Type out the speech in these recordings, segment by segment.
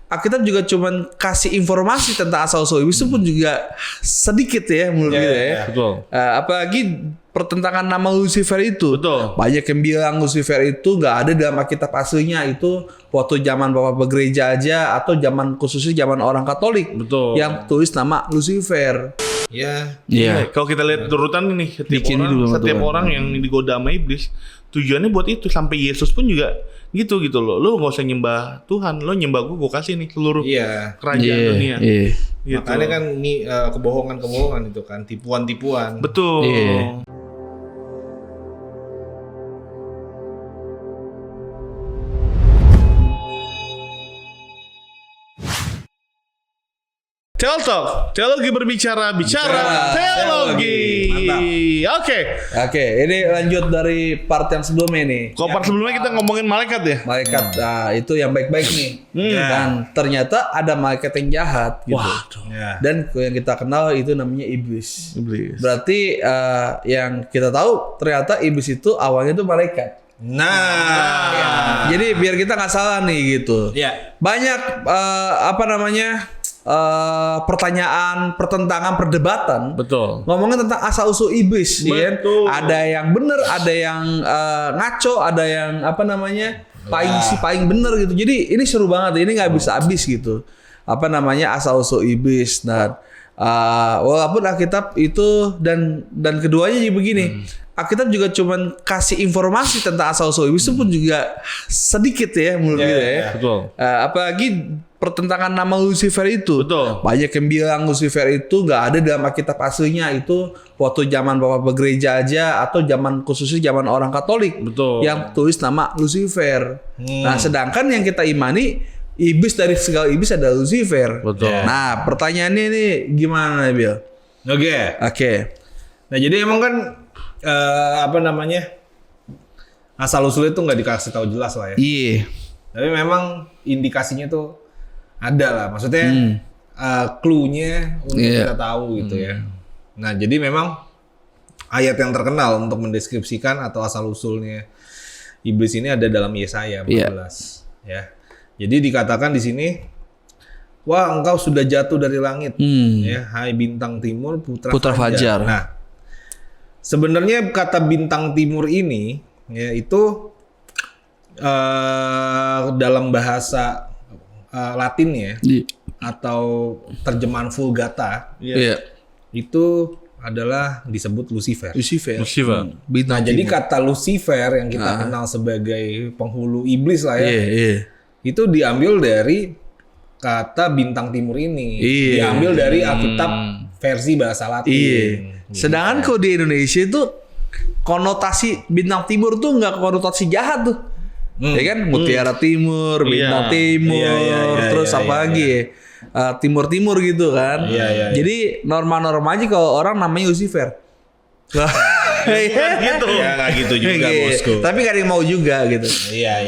Alkitab juga cuman kasih informasi tentang asal-usul iblis itu pun juga sedikit ya menurut kita ya. Betul. Apalagi pertentangan nama Lucifer itu. Betul. Banyak yang bilang Lucifer itu nggak ada dalam Alkitab aslinya, itu waktu zaman Bapak bergereja aja atau zaman khususnya zaman orang Katolik. Betul. Yang tulis nama Lucifer. Ya. Iya. Kalau kita lihat turutan ini setiap orang yang digoda sama iblis tujuannya buat itu, sampai Yesus pun juga gitu loh. Lo nggak usah nyembah Tuhan, lo nyembah gue kasih nih seluruh kerajaan dunia. Gitu. Makanya kan ini kebohongan itu kan, tipuan-tipuan. Betul. Teolog, teologi berbicara, bicara teologi. Oke, ini lanjut dari part yang sebelumnya nih. Kalau part sebelumnya kita ngomongin malaikat ya. Malaikat, itu yang baik-baik nih. Dan ternyata ada malaikat yang jahat gitu. Dan yang kita kenal itu namanya iblis. Berarti yang kita tahu ternyata iblis itu awalnya itu malaikat. Jadi biar kita nggak salah nih gitu. Banyak pertanyaan, pertentangan, perdebatan. Betul. Ngomongin tentang asal usul iblis, ya. Ada yang benar, ada yang ngaco, ada yang paling benar gitu. Jadi ini seru banget. Ini nggak bisa habis gitu. Asal usul iblis. Dan walaupun Alkitab itu dan keduanya juga begini. Alkitab juga cuman kasih informasi tentang asal usul iblis itu pun juga sedikit ya menurut kita ya. Betul. Apalagi pertentangan nama Lucifer itu. Betul. Banyak yang bilang Lucifer itu nggak ada dalam Alkitab aslinya, itu waktu zaman Bapak bergereja aja atau zaman khususnya zaman orang Katolik. Betul. Yang tulis nama Lucifer. Nah, sedangkan yang kita imani iblis dari segala iblis ada Lucifer. Betul. Nah, pertanyaannya nih gimana, Bill? Oke. Nah, jadi emang kan asal usul itu nggak dikasih tahu jelas lah ya. Iya. Tapi memang indikasinya tuh ada lah, maksudnya clue-nya untuk kita tahu gitu ya. Nah, jadi memang ayat yang terkenal untuk mendeskripsikan atau asal usulnya iblis ini ada dalam Yesaya 14 ya. Jadi dikatakan di sini, wah engkau sudah jatuh dari langit ya, hai bintang timur putra fajar. Nah, sebenarnya kata bintang timur ini ya itu dalam bahasa Latin ya, atau terjemahan Vulgata itu adalah disebut Lucifer. Nah, jadi kata Lucifer yang kita kenal sebagai penghulu iblis lah ya, itu diambil dari kata bintang timur ini, diambil dari Alkitab versi bahasa Latin. Sedangkan kalau di Indonesia itu konotasi bintang timur tuh nggak konotasi jahat tuh. Ya kan, Mutiara Timur, Bintang Timur, terus apa lagi ya? Timur-timur gitu kan. Jadi norma-norma aja kalau orang namanya Lucifer. Gitu. Ya nggak gitu juga bosku. Tapi gak ada yang mau juga gitu. Iya.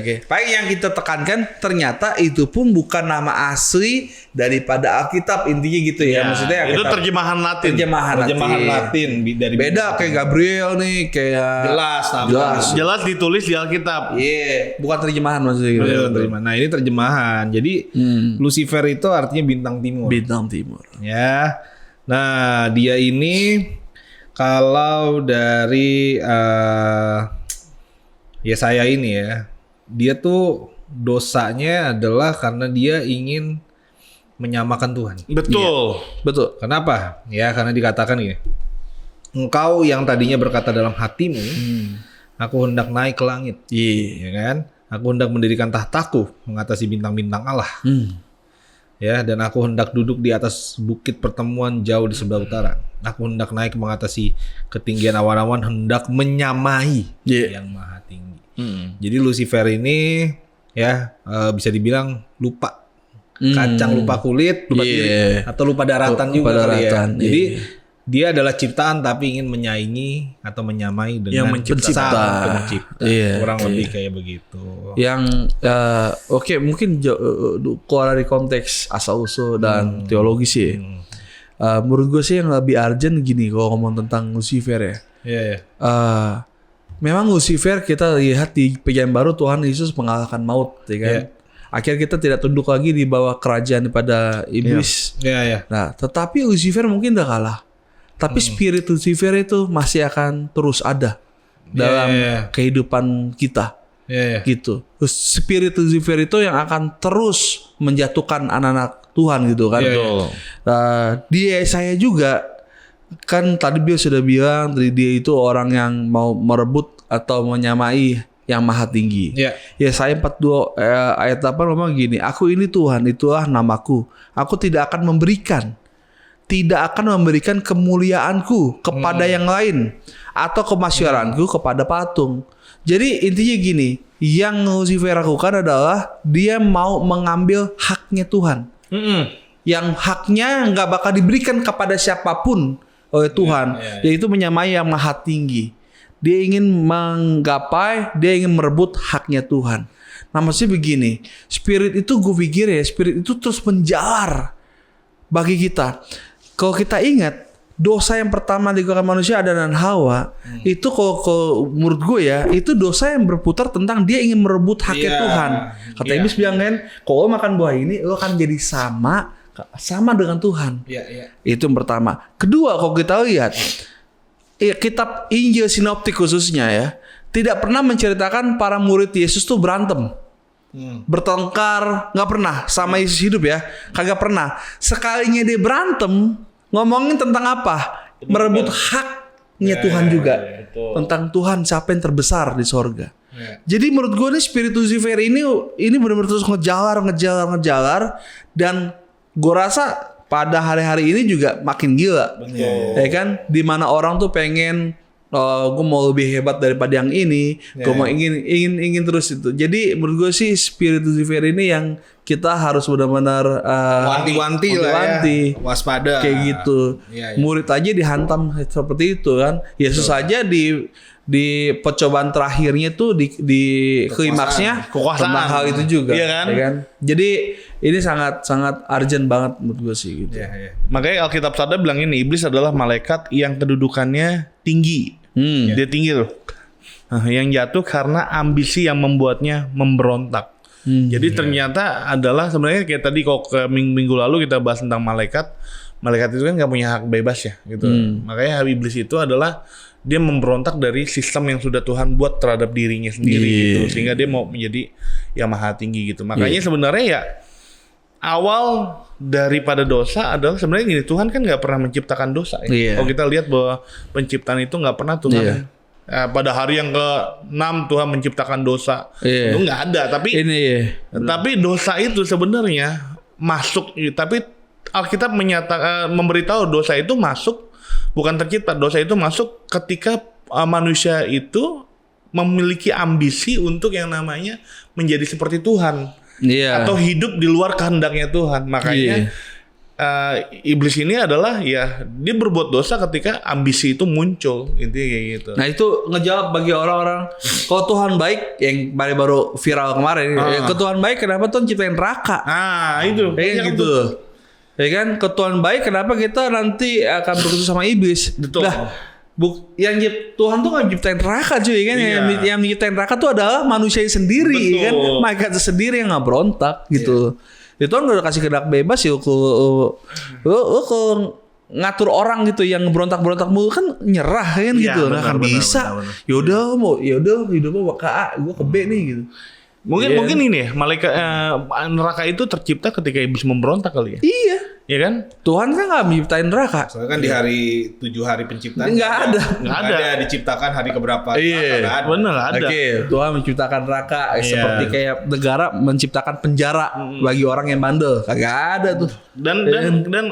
Oke. Paling yang kita tekankan ternyata itu pun bukan nama asli daripada Alkitab, intinya gitu ya. Maksudnya itu terjemahan Latin. Terjemahan Latin dari beda kayak Gabriel nih, kayak jelas ditulis di Alkitab. Bukan terjemahan maksudnya gitu. Nah, ini terjemahan. Jadi Lucifer itu artinya bintang timur. Bintang timur. Ya. Nah, dia ini kalau dari Yesaya ini ya, dia tuh dosanya adalah karena dia ingin menyamakan Tuhan. Betul. Kenapa? Ya, karena dikatakan gini. Engkau yang tadinya berkata dalam hatimu, aku hendak naik ke langit. Ya kan? Aku hendak mendirikan tahtaku mengatasi bintang-bintang Allah. Ya, dan aku hendak duduk di atas bukit pertemuan jauh di sebelah utara. Aku hendak naik mengatasi ketinggian awan-awan, hendak menyamai yang maha tinggi. Jadi Lucifer ini ya bisa dibilang lupa kacang, lupa kulit, lupa diri, atau lupa daratan juga kali ya. Jadi dia adalah ciptaan tapi ingin menyaingi atau menyamai dengan yang mencipta. Kurang lebih kayak begitu. Yang mungkin keluar dari konteks asal usul dan teologi sih. Menurut gue sih yang lebih urgent gini kalau ngomong tentang Lucifer ya. Memang Lucifer kita lihat di perjanjian baru Tuhan Yesus mengalahkan maut, ya kan? Akhirnya kita tidak tunduk lagi di bawah kerajaan daripada iblis. Iya. Nah, tetapi Lucifer mungkin udah kalah. Tapi spirit Lucifer itu masih akan terus ada dalam kehidupan kita. Gitu. Terus spirit Lucifer itu yang akan terus menjatuhkan anak-anak Tuhan gitu kan. Dia saya juga kan tadi dia sudah bilang dia itu orang yang mau merebut atau menyamai yang maha tinggi. Yesaya 42 ayat 8 ngomong gini, aku ini Tuhan, itulah namaku. Aku tidak akan memberikan kemuliaanku kepada yang lain atau kemasyuranku kepada patung. Jadi intinya gini, yang Lucifer lakukan adalah dia mau mengambil haknya Tuhan. Yang haknya nggak bakal diberikan kepada siapapun oleh Tuhan, yaitu menyamai yang maha tinggi. Dia ingin menggapai, dia ingin merebut haknya Tuhan. Nah maksudnya begini, spirit itu gue pikir spirit itu terus menjalar bagi kita. Kalau kita ingat, dosa yang pertama dilakukan manusia Adam dan Hawa, itu kalau menurut gue itu dosa yang berputar tentang dia ingin merebut haknya Tuhan. Kata Iblis bilang kan, kalau makan buah ini, lo akan jadi sama dengan Tuhan. Itu yang pertama. Kedua, kalau kita lihat kitab Injil Sinoptik khususnya tidak pernah menceritakan para murid Yesus tuh berantem, bertengkar, nggak pernah sama Yesus hidup kagak pernah. Sekalinya dia berantem, ngomongin tentang apa? Merebut haknya Tuhan juga, tentang Tuhan siapa yang terbesar di sorga. Jadi menurut gue nih spirit Lucifer ini benar-benar terus ngejalar, dan gue rasa pada hari-hari ini juga makin gila. Ya kan, dimana orang tuh pengen gue mau lebih hebat daripada yang ini, gue mau ingin terus itu. Jadi menurut gue sih spirit Lucifer ini yang kita harus benar-benar wanti-wanti lah waspada kayak gitu. Murid aja dihantam seperti itu kan. Yesus aja di percobaan terakhirnya tuh di klimaksnya tentang hal itu juga, ya kan? Jadi ini sangat urgent banget menurut gue sih gitu. Makanya Alkitab Sada bilang ini, iblis adalah malaikat yang kedudukannya tinggi. Dia tinggi tuh. Yang jatuh karena ambisi yang membuatnya memberontak. Jadi ternyata adalah sebenarnya kayak tadi kok ke minggu lalu kita bahas tentang malaikat itu kan nggak punya hak bebas gitu. Makanya iblis itu adalah dia memberontak dari sistem yang sudah Tuhan buat terhadap dirinya sendiri gitu, sehingga dia mau menjadi yang maha tinggi gitu. Makanya sebenarnya awal daripada dosa adalah sebenarnya gini, Tuhan kan nggak pernah menciptakan dosa. Kalau kita lihat bahwa penciptaan itu nggak pernah Tuhan. Pada hari yang ke-6 Tuhan menciptakan dosa, itu nggak ada. Tapi dosa itu sebenarnya masuk. Tapi Alkitab memberitahu dosa itu masuk. Bukan tercipta, dosa itu masuk ketika manusia itu memiliki ambisi untuk yang namanya menjadi seperti Tuhan, atau hidup di luar kehendaknya Tuhan. Makanya iblis ini adalah dia berbuat dosa ketika ambisi itu muncul, intinya kayak gitu. Nah itu ngejawab bagi orang-orang kalau Tuhan baik yang baru viral kemarin, ke Tuhan baik kenapa Tuhan ciptain neraka? Itu kayak gitu. Ya kan, ke Tuhan baik kenapa kita nanti akan bersekutu sama iblis? Betul. Lah, Tuhan tuh nggak nyiptain neraka cuy kan? Yang nyiptain neraka tuh adalah manusia sendiri. Kan, mereka sendiri yang nggak berontak gitu. Itu kan udah kasih kehendak bebas lo ngatur orang gitu yang berontak mulu kan nyerah kan gitu, nggak akan bisa. Yaudah hidup lo ke A, gue ke B nih gitu. Mungkin ini malaikat neraka itu tercipta ketika iblis memberontak kali ya. Iya. Ya kan? Tuhan kan nggak menciptain neraka. Soalnya kan di hari 7 hari penciptaan nggak ada diciptakan hari keberapa. Iya. Benar ada. Oke, Tuhan menciptakan neraka seperti kayak negara menciptakan penjara bagi orang yang bandel. Kagak ada tuh. Dan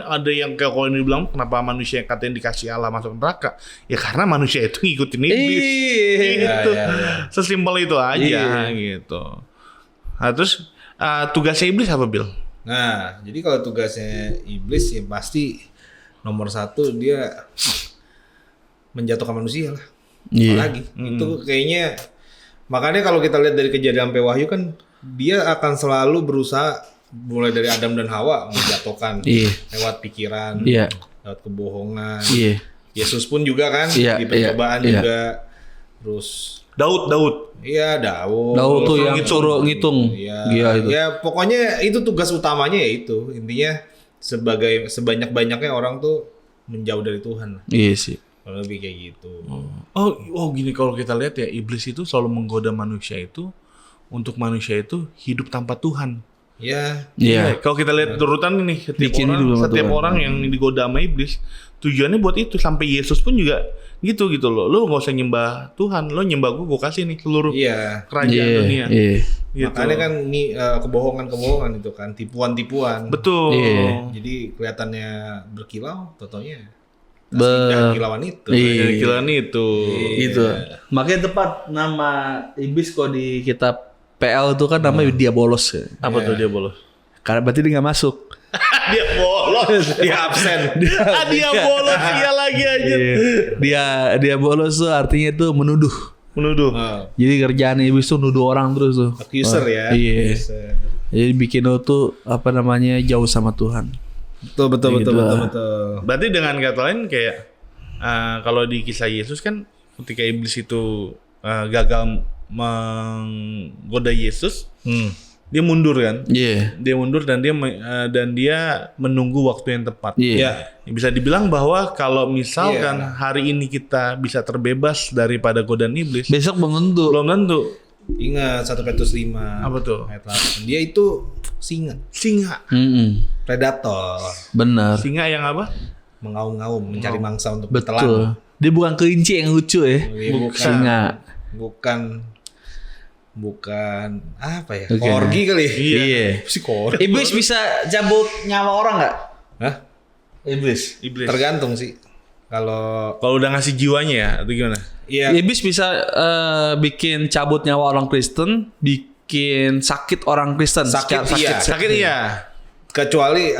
ada yang kayak kalau ini bilang kenapa manusia yang katanya dikasih Allah masuk neraka? Ya karena manusia itu ngikutin iblis. Gitu. Sesimpel itu aja gitu. Nah, terus tugasnya iblis apa, Bil? Nah, jadi kalau tugasnya iblis ya pasti nomor 1 dia menjatuhkan manusia lah. Apalagi itu kayaknya, makanya kalau kita lihat dari Kejadian sampai Wahyu kan dia akan selalu berusaha mulai dari Adam dan Hawa menjatuhkan lewat pikiran, lewat kebohongan. Yesus pun juga kan di percobaan juga. Terus Daud. Iya, Daud. Daud tuh yang suruh ngitung. Iya, itu. Ya pokoknya itu tugas utamanya ya itu. Intinya sebanyak-banyaknya orang tuh menjauh dari Tuhan. Iya sih. Lebih kayak gitu. Oh gini, kalau kita lihat ya, iblis itu selalu menggoda manusia itu untuk manusia itu hidup tanpa Tuhan. Iya. Iya. Kalau kita lihat turutan ini, setiap orang yang digoda sama iblis, tujuannya buat itu. Sampai Yesus pun juga gitu loh. Lu nggak usah nyembah Tuhan, lo nyembah gue kasih nih seluruh kerajaan dunia. Iya. Gitu. Makanya kan ini kebohongan itu kan, tipuan-tipuan. Betul. Jadi kelihatannya berkilau, totonya kilauan itu. Kilauan itu. Gitu. Makanya tepat nama iblis kok di kitab PL itu kan namanya Diabolos. Apa tuh Diabolos? Karena berarti dia nggak masuk. Dia bolos, dia absen. Dia bolos dia lagi aja. Dia bolos tuh artinya tuh menuduh. Jadi kerjaan iblis tuh nuduh orang terus tuh. Accuser ya. Iya. Jadi bikin lo tuh jauh sama Tuhan. Betul. Berarti dengan kata lain kayak kalau di kisah Yesus kan ketika iblis itu gagal menggoda Yesus, dia mundur kan? Dia mundur dan dia menunggu waktu yang tepat. Bisa dibilang bahwa kalau misalkan hari ini kita bisa terbebas daripada godaan iblis, besok belum tentu. Ingat 1 Petrus 5. Apa tuh? Ayat 8. Dia itu singa. Predator. Benar. Singa yang apa? Mengaum-ngaum, mencari mangsa untuk betul. bertelan. Dia bukan kelinci yang lucu ya. Singa. Bukan apa ya? Korgi kali. Iya. Si korgi. Iblis bisa cabut nyawa orang nggak? Hah? Iblis. Tergantung sih. Kalau udah ngasih jiwanya ya, atau gimana? Iya. Iblis bisa bikin cabut nyawa orang Kristen, bikin sakit orang Kristen. Sakit iya. Kecuali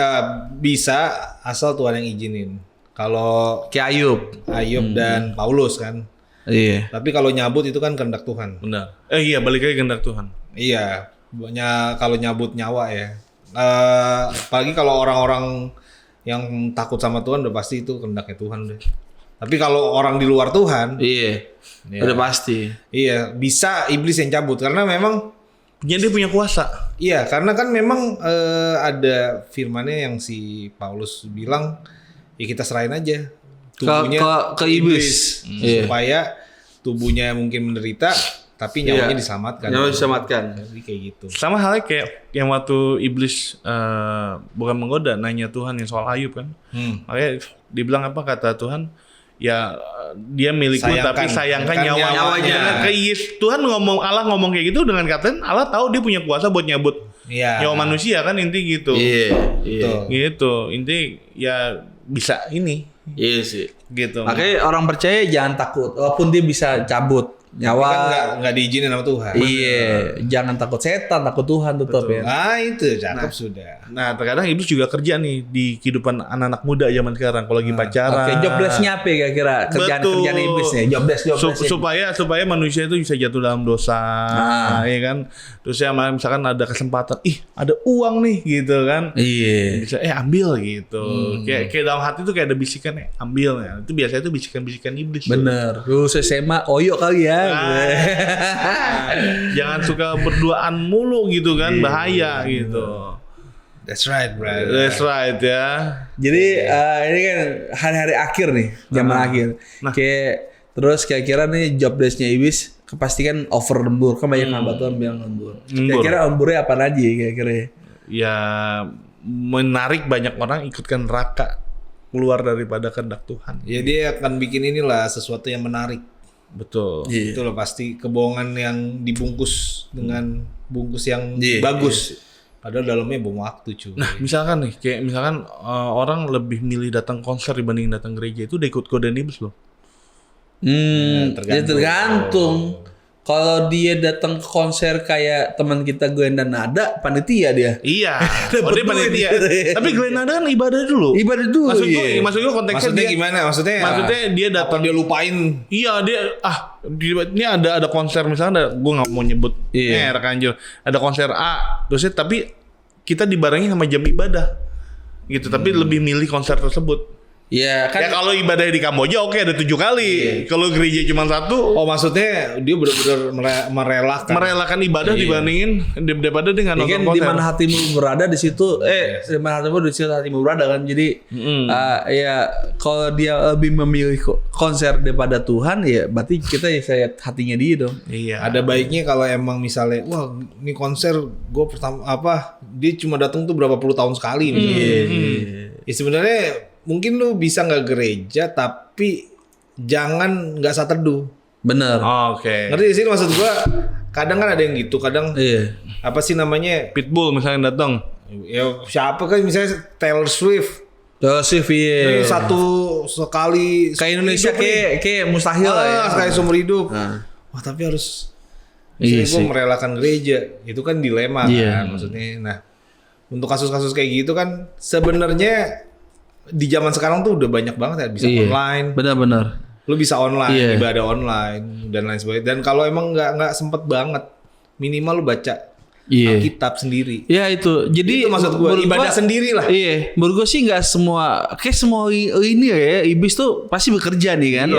bisa asal Tuhan yang izinin. Kalau kayak Ayub dan Paulus kan. Iya. Tapi kalau nyabut itu kan kehendak Tuhan. Benar. Iya, balik lagi kehendak Tuhan. Iya. Kalau nyabut nyawa ya. Apalagi kalau orang-orang yang takut sama Tuhan udah pasti itu kehendaknya Tuhan deh. Tapi kalau orang di luar Tuhan, udah pasti. Iya, bisa iblis yang cabut karena memang dia punya kuasa. Iya, karena kan memang ada firmannya yang si Paulus bilang, ya kita serahin aja tubuhnya ke iblis. Supaya tubuhnya mungkin menderita tapi nyawanya diselamatkan. Jadi kayak gitu. Sama halnya kayak yang waktu iblis bukan menggoda, nanya Tuhan yang soal Ayub kan. Makanya dibilang apa kata Tuhan? Ya dia milikku tapi sayangkan nyawanya. Tuhan Allah ngomong kayak gitu dengan kata Allah tahu dia punya kuasa buat nyabut nyawa manusia kan, inti gitu. Iya. Gitu. Inti ya bisa ini. Iya sih. Gitu. Makanya orang percaya jangan takut, walaupun dia bisa cabut nyawa. Kan nggak diizinin sama Tuhan. Iya, jangan takut setan, takut Tuhan tetap ya. Nah itu cakep sudah. Nah terkadang iblis juga kerja nih di kehidupan anak-anak muda zaman sekarang kalau lagi pacaran. Oke, jobless-nya apa ya kira-kira? Kerjaan iblis nih, jobless. Supaya manusia itu bisa jatuh dalam dosa, ya kan? Terus ya misalkan ada kesempatan, ada uang nih gitu kan? Iya. Bisa ambil gitu. Kayak dalam hati tuh kayak ada bisikan ambil ya. Itu biasanya tuh bisikan-bisikan iblis. Bener. Lu SMA Oyo kali ya. Jangan suka berduaan mulu gitu kan, bahaya gitu. That's right, bro. That's right ya. Jadi ini kan hari-hari akhir nih, zaman akhir. Terus kira-kira nih job desk-nya iblis kepastikan over lembur. Kan banyak hamba Tuhan bilang lembur. Kira-kira lemburnya apa aja kira-kira? Ya menarik banyak orang ikutkan neraka, keluar daripada kehendak Tuhan. Ya dia akan bikin inilah sesuatu yang menarik. Betul. Itu loh pasti kebohongan yang dibungkus dengan bungkus yang bagus. Padahal dalamnya bom waktu cuy. Nah misalkan nih, kayak misalkan orang lebih milih datang konser dibanding datang gereja, itu udah ikut godaan iblis loh. Tergantung. Kalau dia datang ke konser kayak teman kita Glenn dan Nada, panitia dia. Iya. Dia panitia. Tapi Glenn Nada kan ibadah dulu. Maksudnya konteksnya dia gimana? Maksudnya dia datang, dia lupain. Iya dia ini ada konser misalnya, gue nggak mau nyebut merek anjir. Ada konser A, terusnya tapi kita dibarengi sama jam ibadah gitu. Tapi lebih milih konser tersebut. Ya kan. Ya kalau ibadah di Kamboja oke ada 7 kali. Kalau gereja cuma 1. Oh maksudnya dia benar-benar merelakan ibadah dibandingin daripada dengan nonton konser. Di mana hatimu berada di situ. Di mana hatimu di situ hatimu berada kan. Jadi ya kalau dia lebih memilih konser daripada Tuhan ya berarti kita ya saya hatinya dia dong. Iya. Ada baiknya kalau emang misalnya wah ini konser gue pertama dia cuma datang tuh berapa puluh tahun sekali misalnya. Ya sebenarnya mungkin lu bisa nggak gereja tapi jangan nggak saat teduh. Bener. Oke. Ngerti sih maksud gua? Kadang kan ada yang gitu, kadang apa sih namanya? Pitbull misalnya datang. Ya siapa kan misalnya Taylor Swift. Iya. Satu sekali kayak Indonesia kayak mustahil lah ya. Sekali seumur hidup. Wah, tapi harus gue merelakan gereja. Itu kan dilema kan maksudnya. Nah, untuk kasus-kasus kayak gitu kan sebenarnya di zaman sekarang tuh udah banyak banget ya bisa online. Benar-benar. Lu bisa online, ibadah online dan lain sebagainya. Dan kalau emang nggak sempet banget, minimal lu baca Alkitab sendiri. Ya itu. Jadi itu maksud gue ibadah sendiri lah. Iya. Menurut gue sih nggak semua. Kayak semua ini ya iblis tuh pasti bekerja nih kan.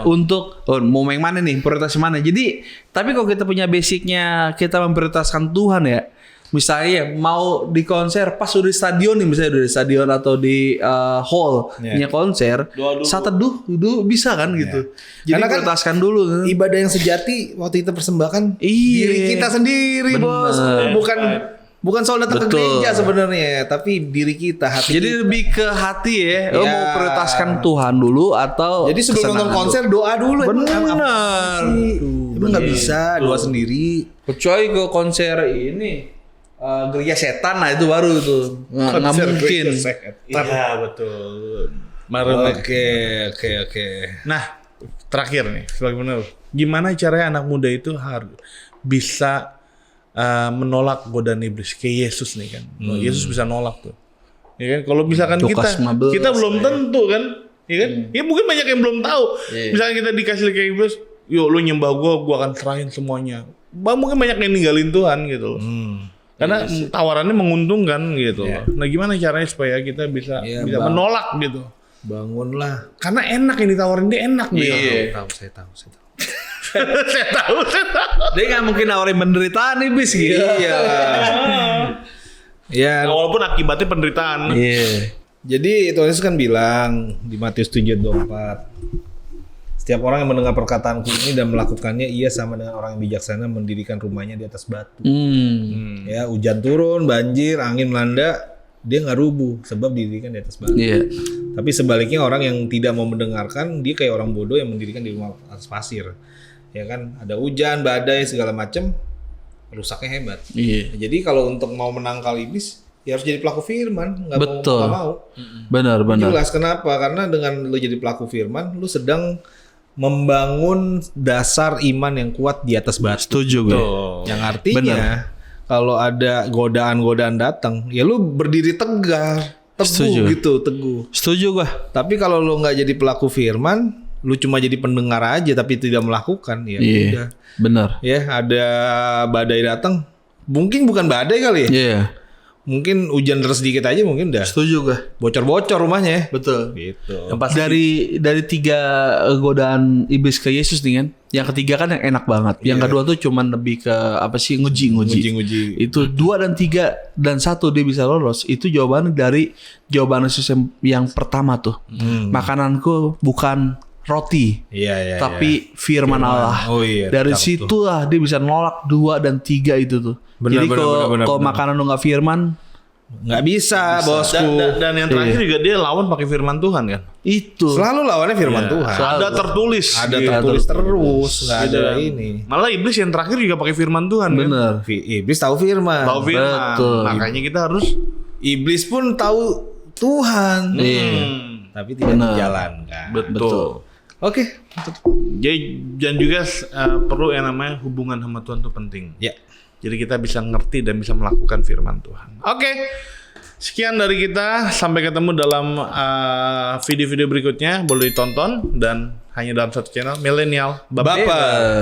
Untuk mau yang mana nih prioritas mana. Jadi tapi kalau kita punya basicnya kita memprioritaskan Tuhan ya. Misalnya mau di konser pas udah di stadion nih, misalnya udah di stadion atau di hall punya konser, saat teduh dulu bisa kan gitu. Jadi prioritaskan dulu kan. Ibadah yang sejati waktu kita persembahkan diri kita sendiri. Bos, bukan soal datang ke gereja sebenarnya, tapi diri kita, hati. Jadi kita. Lebih ke hati ya. Lo mau prioritaskan Tuhan dulu atau jadi sebelum nonton konser doa dulu. Benar. Emang nggak bisa doa sendiri. Kecuali ke konser ini. Gereja setan lah itu baru tuh nggak mungkin. Iya betul. Oke. Nah terakhir nih sebagai penutup, gimana caranya anak muda itu harus bisa menolak godaan iblis kayak Yesus nih kan? Yesus bisa nolak tuh, ya kan? Kalau misalkan kita belum tentu kan, ya kan? Ya mungkin banyak yang belum tahu. Misalkan kita dikasih kayak iblis, yuk lu nyembah gue akan serahin semuanya. Mungkin banyak yang ninggalin Tuhan gitu loh. Karena tawarannya menguntungkan gitu loh. Nah gimana caranya supaya kita bisa menolak gitu? Bangunlah. Karena enak yang ditawarin dia enak gitu. Saya tahu. Saya tahu. Dia nggak mungkin nawarin penderitaan iblis gitu. Ya. Walaupun akibatnya penderitaan. Jadi Tuhan Yesus kan bilang di Matius 7:24. Setiap orang yang mendengar perkataanku ini dan melakukannya, ia sama dengan orang yang bijaksana mendirikan rumahnya di atas batu. Ya, hujan turun, banjir, angin melanda, dia nggak rubuh sebab didirikan di atas batu. Tapi sebaliknya orang yang tidak mau mendengarkan, dia kayak orang bodoh yang mendirikan di rumah atas pasir. Ya kan, ada hujan, badai segala macam, rusaknya hebat. Jadi kalau untuk mau menangkal iblis, ya harus jadi pelaku firman, nggak mau. Benar. Jelas kenapa? Karena dengan lu jadi pelaku firman, lu sedang membangun dasar iman yang kuat di atas batu. Setuju gue. Yang artinya kalau ada godaan-godaan datang, ya lu berdiri teguh teguh. Setuju gue. Tapi kalau lu nggak jadi pelaku firman, lu cuma jadi pendengar aja tapi tidak melakukan, ya udah. Benar. Ya ada badai datang, mungkin bukan badai kali ya. Mungkin hujan deras sedikit aja mungkin udah. Setuju gue. Bocor-bocor rumahnya ya. Betul. Gitu. Dari 3 godaan iblis ke Yesus nih kan. Yang ketiga kan yang enak banget. Yang kedua tuh cuman lebih ke apa sih nguji. Itu 2 dan 3 dan 1 dia bisa lolos. Itu jawaban dari jawaban Yesus yang pertama tuh. Makananku bukan roti, tapi firman Allah. Dari situlah dia bisa nolak 2 dan 3 itu tuh. Jadi kalau makanan lu nggak firman, nggak bisa, bosku. Dan yang terakhir juga dia lawan pakai firman Tuhan kan? Itu. Selalu lawannya firman Tuhan. Ada tertulis. Terus. Nggak ada ini. Malah iblis yang terakhir juga pakai firman Tuhan. Bener. Kan? Iblis tahu firman. Betul. Makanya kita harus. Iblis pun tahu Tuhan. Tapi tidak dijalankan. Betul. Oke. Dan juga perlu yang namanya hubungan sama Tuhan itu penting. Jadi kita bisa ngerti dan bisa melakukan firman Tuhan. Oke. Sekian dari kita. Sampai ketemu dalam video-video berikutnya. Boleh ditonton dan hanya dalam satu channel, Millennial Bapak.